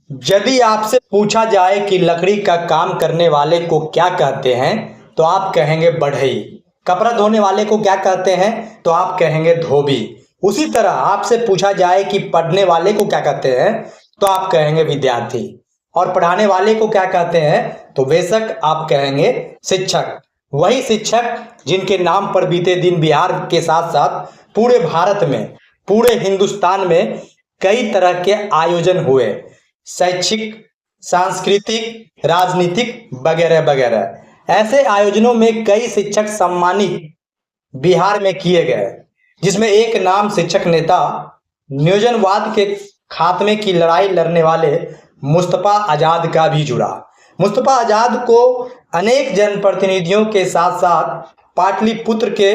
यदि आपसे पूछा जाए कि लकड़ी का काम करने वाले को क्या कहते हैं तो आप कहेंगे बढ़ई। कपड़ा धोने वाले को क्या कहते हैं तो आप कहेंगे धोबी। उसी तरह आपसे पूछा जाए कि पढ़ने वाले को क्या कहते हैं तो आप कहेंगे विद्यार्थी, और पढ़ाने वाले को क्या कहते हैं तो बेशक आप कहेंगे शिक्षक। वही शिक्षक जिनके नाम पर बीते दिन बिहार के साथ साथ पूरे भारत में, पूरे हिंदुस्तान में कई तरह के आयोजन हुए, शैक्षिक, सांस्कृतिक, राजनीतिक वगैरह वगैरह। ऐसे आयोजनों में कई शिक्षक सम्मानित बिहार में किए गए, जिसमें एक नाम शिक्षक नेता, नियोजनवाद के खात्मे की लड़ाई लड़ने वाले मुस्तफा आजाद का भी जुड़ा। मुस्तफा आजाद को अनेक जनप्रतिनिधियों के साथ साथ पाटलिपुत्र के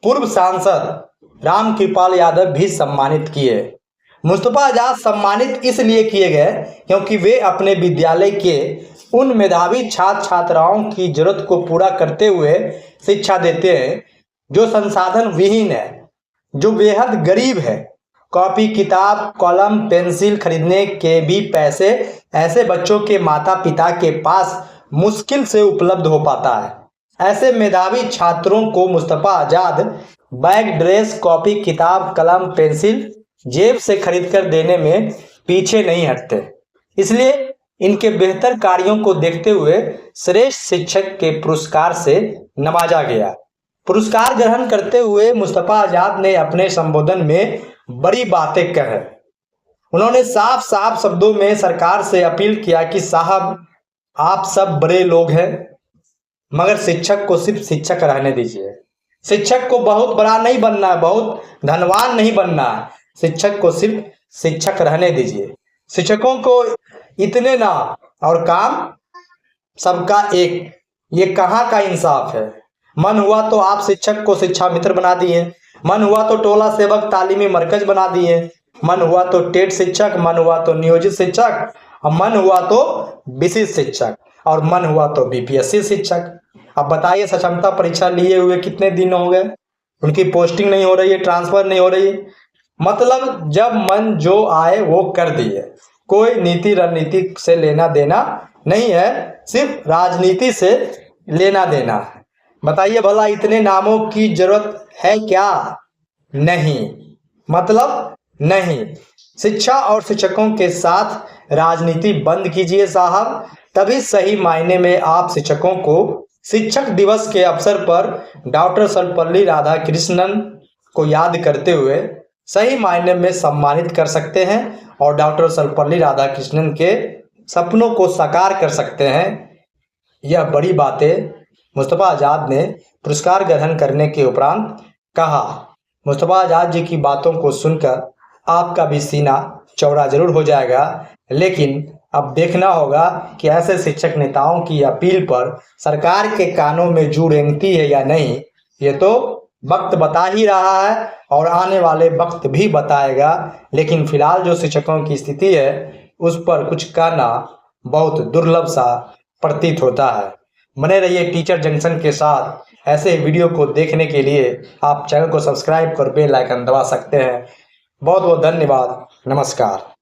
पूर्व सांसद रामकृपाल यादव भी सम्मानित किए। मुस्तफा आजाद सम्मानित इसलिए किए गए क्योंकि वे अपने विद्यालय के उन मेधावी छात्र छात्राओं की जरूरत को पूरा करते हुए शिक्षा देते हैं जो संसाधन विहीन है, जो बेहद गरीब है। कॉपी, किताब, कलम, पेंसिल खरीदने के भी पैसे ऐसे बच्चों के माता पिता के पास मुश्किल से उपलब्ध हो पाता है। ऐसे मेधावी छात्रों को मुस्तफा आजाद बैग, ड्रेस, कॉपी, किताब, कलम, पेंसिल जेब से खरीद कर देने में पीछे नहीं हटते। इसलिए इनके बेहतर कार्यों को देखते हुए श्रेष्ठ शिक्षक के पुरस्कार से नवाजा गया। पुरस्कार ग्रहण करते हुए मुस्तफा आजाद ने अपने संबोधन में बड़ी बातें कही। उन्होंने साफ साफ शब्दों में सरकार से अपील किया कि साहब, आप सब बड़े लोग हैं, मगर शिक्षक को सिर्फ शिक्षक रहने दीजिए। शिक्षक को बहुत बड़ा नहीं बनना है, बहुत धनवान नहीं बनना है, शिक्षक को सिर्फ शिक्षक रहने दीजिए। शिक्षकों को इतने ना और काम सबका एक, ये कहाँ का इंसाफ है। मन हुआ तो आप शिक्षक को शिक्षा मित्र बना दिए, मन हुआ तो टोला सेवक तालीमी मरकज बना दिए, मन हुआ तो टेट शिक्षक, मन हुआ तो नियोजित शिक्षक, और मन हुआ तो विशिष्ट शिक्षक, और मन हुआ तो बीपीएससी शिक्षक। अब बताइए, सक्षमता परीक्षा लिए हुए कितने दिन हो गए, उनकी पोस्टिंग नहीं हो रही है, ट्रांसफर नहीं हो रही है। मतलब जब मन जो आए वो कर दिए। कोई नीति रणनीति से लेना देना नहीं है, सिर्फ राजनीति से लेना देना है। बताइए भला, इतने नामों की जरूरत है क्या? नहीं, मतलब नहीं। शिक्षा और शिक्षकों के साथ राजनीति बंद कीजिए साहब, तभी सही मायने में आप शिक्षकों को शिक्षक दिवस के अवसर पर डॉक्टर सर्वपल्ली राधाकृष्णन को याद करते हुए सही मायने में सम्मानित कर सकते हैं और डॉक्टर सर्वपल्ली राधाकृष्णन के सपनों को साकार कर सकते हैं। यह बड़ी बातें मुस्तफा आजाद ने पुरस्कार ग्रहण करने के उपरांत कहा। मुस्तफा आजाद जी की बातों को सुनकर आपका भी सीना चौड़ा जरूर हो जाएगा, लेकिन अब देखना होगा कि ऐसे शिक्षक नेताओं की अपील पर सरकार के कानों में जू रेंगती है या नहीं। ये तो वक्त बता ही रहा है और आने वाले वक्त भी बताएगा, लेकिन फिलहाल जो शिक्षकों की स्थिति है उस पर कुछ कहना बहुत दुर्लभ सा प्रतीत होता है। बने रहिए टीचर जंक्शन के साथ। ऐसे वीडियो को देखने के लिए आप चैनल को सब्सक्राइब कर बेल आइकन दबा सकते हैं। बहुत बहुत धन्यवाद। नमस्कार।